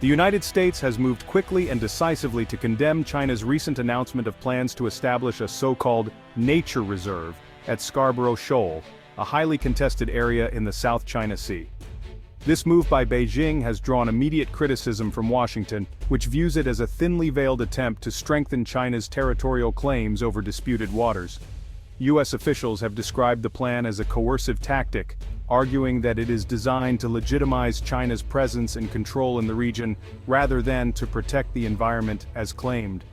The United States has moved quickly and decisively to condemn China's recent announcement of plans to establish a so-called nature reserve at Scarborough Shoal, a highly contested area in the South China Sea. This move by Beijing has drawn immediate criticism from Washington, which views it as a thinly veiled attempt to strengthen China's territorial claims over disputed waters. U.S. officials have described the plan as a coercive tactic, arguing that it is designed to legitimize China's presence and control in the region rather than to protect the environment as claimed.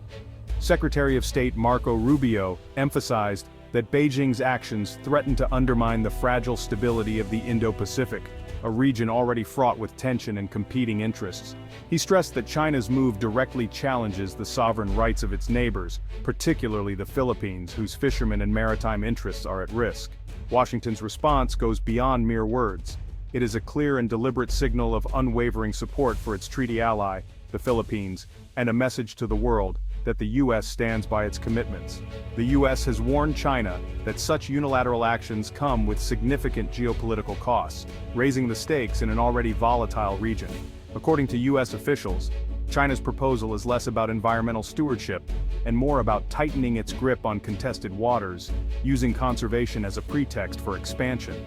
Secretary of State Marco Rubio emphasized that Beijing's actions threaten to undermine the fragile stability of the Indo-Pacific, a region already fraught with tension and competing interests. He stressed that China's move directly challenges the sovereign rights of its neighbors, particularly the Philippines, whose fishermen and maritime interests are at risk. Washington's response goes beyond mere words. It is a clear and deliberate signal of unwavering support for its treaty ally, the Philippines, and a message to the world that the U.S. stands by its commitments. The U.S. has warned China that such unilateral actions come with significant geopolitical costs, raising the stakes in an already volatile region. According to U.S. officials, China's proposal is less about environmental stewardship and more about tightening its grip on contested waters, using conservation as a pretext for expansion.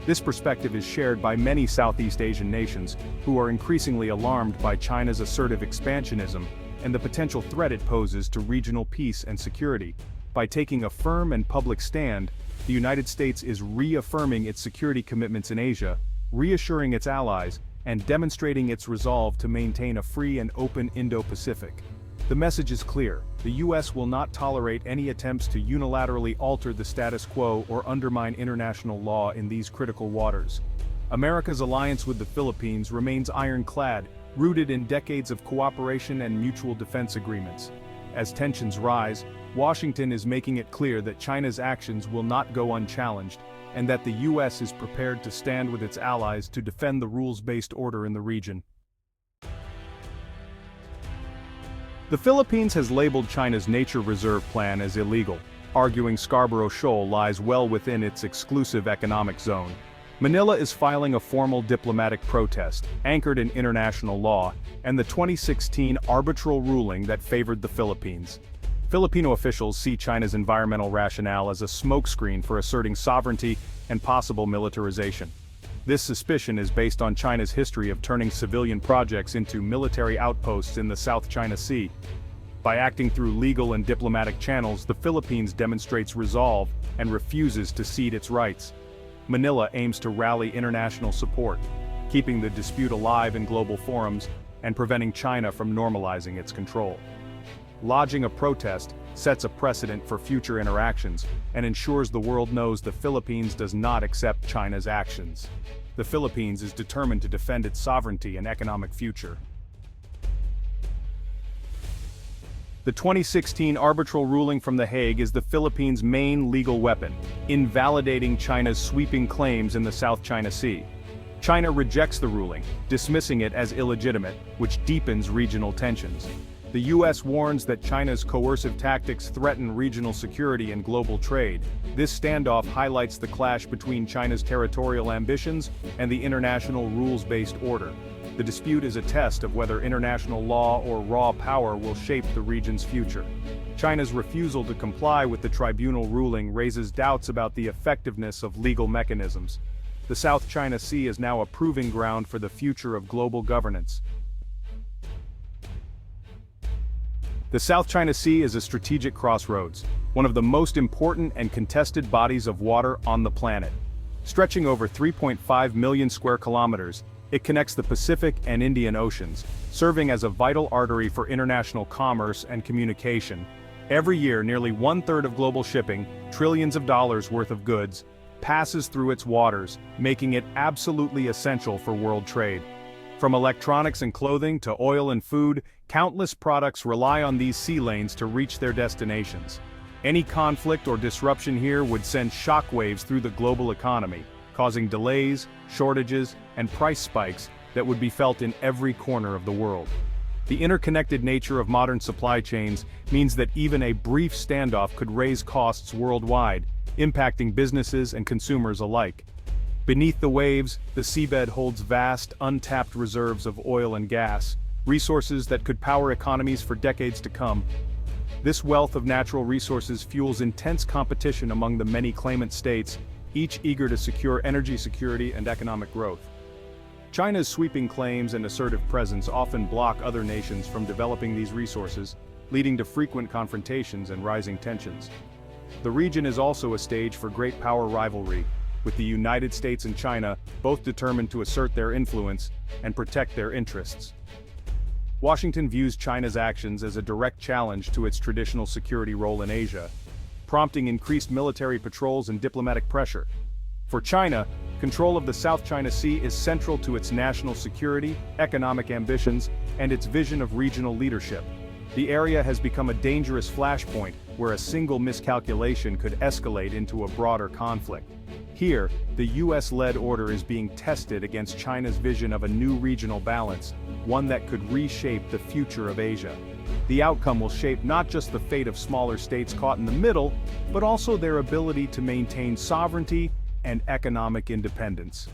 This perspective is shared by many Southeast Asian nations who are increasingly alarmed by China's assertive expansionism and the potential threat it poses to regional peace and security. By taking a firm and public stand, the United States is reaffirming its security commitments in Asia, reassuring its allies, and demonstrating its resolve to maintain a free and open Indo-Pacific. The message is clear: the U.S. will not tolerate any attempts to unilaterally alter the status quo or undermine international law in these critical waters. America's alliance with the Philippines remains ironclad, rooted in decades of cooperation and mutual defense agreements. As tensions rise, Washington is making it clear that China's actions will not go unchallenged, and that the U.S. is prepared to stand with its allies to defend the rules-based order in the region. The Philippines has labeled China's nature reserve plan as illegal, arguing Scarborough Shoal lies well within its exclusive economic zone. Manila is filing a formal diplomatic protest, anchored in international law, and the 2016 arbitral ruling that favored the Philippines. Filipino officials see China's environmental rationale as a smokescreen for asserting sovereignty and possible militarization. This suspicion is based on China's history of turning civilian projects into military outposts in the South China Sea. By acting through legal and diplomatic channels, the Philippines demonstrates resolve and refuses to cede its rights. Manila aims to rally international support, keeping the dispute alive in global forums and preventing China from normalizing its control. Lodging a protest sets a precedent for future interactions and ensures the world knows the Philippines does not accept China's actions. The Philippines is determined to defend its sovereignty and economic future. The 2016 arbitral ruling from The Hague is the Philippines' main legal weapon, invalidating China's sweeping claims in the South China Sea. China rejects the ruling, dismissing it as illegitimate, which deepens regional tensions. The U.S. warns that China's coercive tactics threaten regional security and global trade. This standoff highlights the clash between China's territorial ambitions and the international rules-based order. The dispute is a test of whether international law or raw power will shape the region's future. China's refusal to comply with the tribunal ruling raises doubts about the effectiveness of legal mechanisms. The South China Sea is now a proving ground for the future of global governance. The South China Sea is a strategic crossroads, one of the most important and contested bodies of water on the planet. Stretching over 3.5 million square kilometers, it connects the Pacific and Indian Oceans, serving as a vital artery for international commerce and communication. Every year, nearly one-third of global shipping, trillions of dollars worth of goods, passes through its waters, making it absolutely essential for world trade. From electronics and clothing to oil and food, countless products rely on these sea lanes to reach their destinations. Any conflict or disruption here would send shockwaves through the global economy, causing delays, shortages, and price spikes that would be felt in every corner of the world. The interconnected nature of modern supply chains means that even a brief standoff could raise costs worldwide, impacting businesses and consumers alike. Beneath the waves, the seabed holds vast, untapped reserves of oil and gas, resources that could power economies for decades to come. This wealth of natural resources fuels intense competition among the many claimant states, each eager to secure energy security and economic growth. China's sweeping claims and assertive presence often block other nations from developing these resources, leading to frequent confrontations and rising tensions. The region is also a stage for great power rivalry, with the United States and China both determined to assert their influence and protect their interests. Washington views China's actions as a direct challenge to its traditional security role in Asia, prompting increased military patrols and diplomatic pressure. For China, control of the South China Sea is central to its national security, economic ambitions, and its vision of regional leadership. The area has become a dangerous flashpoint where a single miscalculation could escalate into a broader conflict. Here, the US-led order is being tested against China's vision of a new regional balance, one that could reshape the future of Asia. The outcome will shape not just the fate of smaller states caught in the middle, but also their ability to maintain sovereignty and economic independence.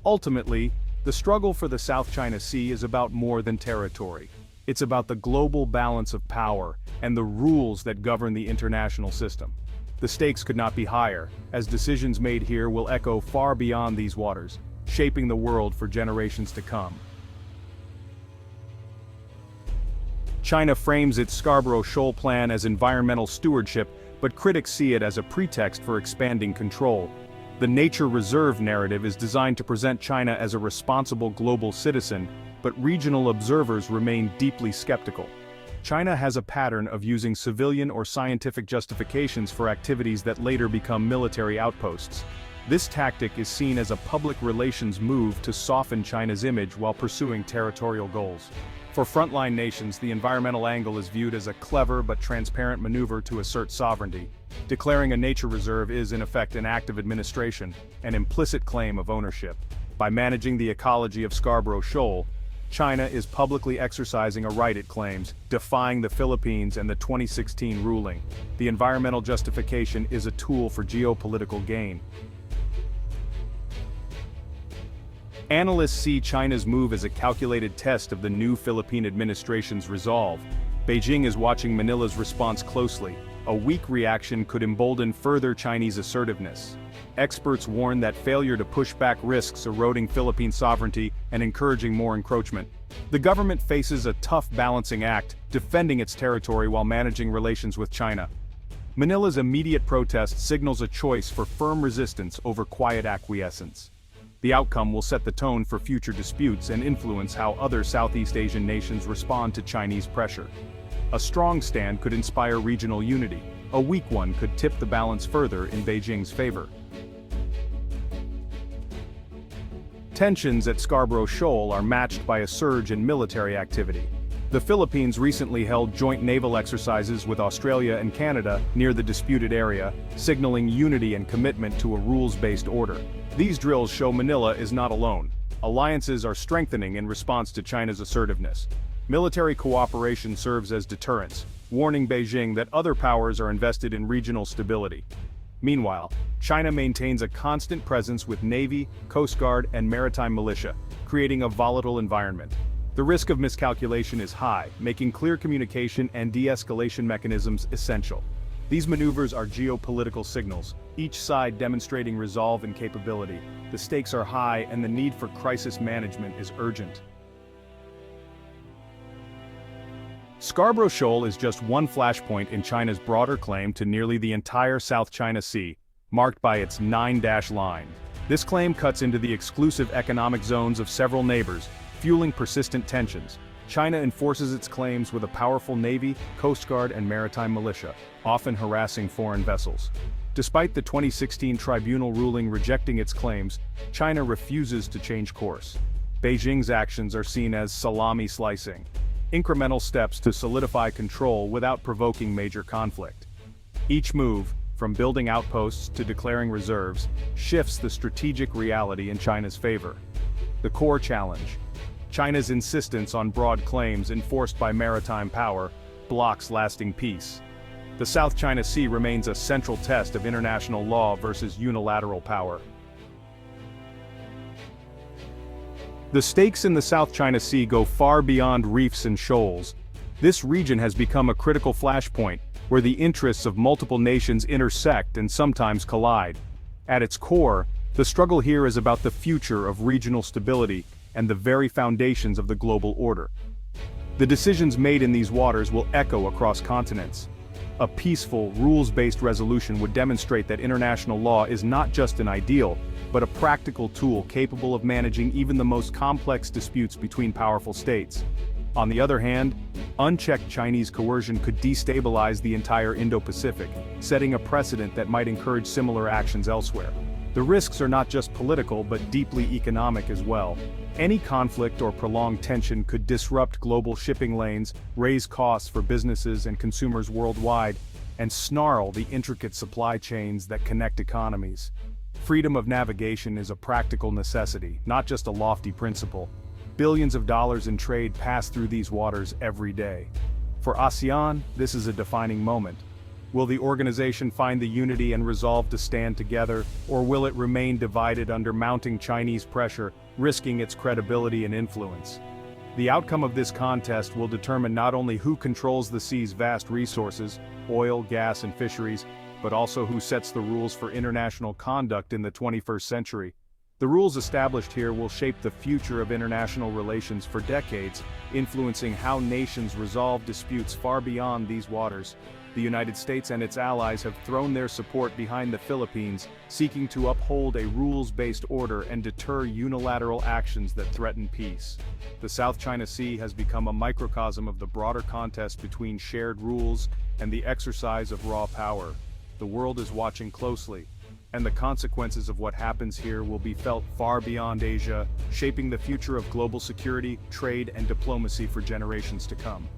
Ultimately, the struggle for the South China Sea is about more than territory. It's about the global balance of power and the rules that govern the international system. The stakes could not be higher, as decisions made here will echo far beyond these waters, shaping the world for generations to come. China frames its Scarborough Shoal plan as environmental stewardship, but critics see it as a pretext for expanding control. The nature reserve narrative is designed to present China as a responsible global citizen, but regional observers remain deeply skeptical. China has a pattern of using civilian or scientific justifications for activities that later become military outposts. This tactic is seen as a public relations move to soften China's image while pursuing territorial goals. For frontline nations, the environmental angle is viewed as a clever but transparent maneuver to assert sovereignty. Declaring a nature reserve is, in effect, an act of administration, an implicit claim of ownership. By managing the ecology of Scarborough Shoal, China is publicly exercising a right it claims, defying the Philippines and the 2016 ruling. The environmental justification is a tool for geopolitical gain. Analysts see China's move as a calculated test of the new Philippine administration's resolve. Beijing is watching Manila's response closely. A weak reaction could embolden further Chinese assertiveness. Experts warn that failure to push back risks eroding Philippine sovereignty and encouraging more encroachment. The government faces a tough balancing act, defending its territory while managing relations with China. Manila's immediate protest signals a choice for firm resistance over quiet acquiescence. The outcome will set the tone for future disputes and influence how other Southeast Asian nations respond to Chinese pressure. A strong stand could inspire regional unity. A weak one could tip the balance further in Beijing's favor. Tensions at Scarborough Shoal are matched by a surge in military activity. The Philippines recently held joint naval exercises with Australia and Canada near the disputed area, signaling unity and commitment to a rules-based order. These drills show Manila is not alone. Alliances are strengthening in response to China's assertiveness. Military cooperation serves as deterrence, warning Beijing that other powers are invested in regional stability. Meanwhile, China maintains a constant presence with Navy, Coast Guard, and maritime militia, creating a volatile environment. The risk of miscalculation is high, making clear communication and de-escalation mechanisms essential. These maneuvers are geopolitical signals, each side demonstrating resolve and capability. The stakes are high and the need for crisis management is urgent. Scarborough Shoal is just one flashpoint in China's broader claim to nearly the entire South China Sea, marked by its 9-dash line. This claim cuts into the exclusive economic zones of several neighbors, fueling persistent tensions. China enforces its claims with a powerful navy, coast guard, and maritime militia, often harassing foreign vessels. Despite the 2016 tribunal ruling rejecting its claims, China refuses to change course. Beijing's actions are seen as salami slicing, incremental steps to solidify control without provoking major conflict. Each move, from building outposts to declaring reserves, shifts the strategic reality in China's favor. The core challenge: China's insistence on broad claims enforced by maritime power blocks lasting peace. The South China Sea remains a central test of international law versus unilateral power. The stakes in the South China Sea go far beyond reefs and shoals. This region has become a critical flashpoint, where the interests of multiple nations intersect and sometimes collide. At its core, the struggle here is about the future of regional stability and the very foundations of the global order. The decisions made in these waters will echo across continents. A peaceful, rules-based resolution would demonstrate that international law is not just an ideal, but a practical tool capable of managing even the most complex disputes between powerful states. On the other hand, unchecked Chinese coercion could destabilize the entire Indo-Pacific, setting a precedent that might encourage similar actions elsewhere. The risks are not just political but deeply economic as well. Any conflict or prolonged tension could disrupt global shipping lanes, raise costs for businesses and consumers worldwide, and snarl the intricate supply chains that connect economies. Freedom of navigation is a practical necessity, not just a lofty principle. Billions of dollars in trade pass through these waters every day. For ASEAN, this is a defining moment. Will the organization find the unity and resolve to stand together, or will it remain divided under mounting Chinese pressure, risking its credibility and influence? The outcome of this contest will determine not only who controls the sea's vast resources, oil, gas, and fisheries, but also who sets the rules for international conduct in the 21st century. The rules established here will shape the future of international relations for decades, influencing how nations resolve disputes far beyond these waters. The United States and its allies have thrown their support behind the Philippines, seeking to uphold a rules-based order and deter unilateral actions that threaten peace. The South China Sea has become a microcosm of the broader contest between shared rules and the exercise of raw power. The world is watching closely, and the consequences of what happens here will be felt far beyond Asia, shaping the future of global security, trade, and diplomacy for generations to come.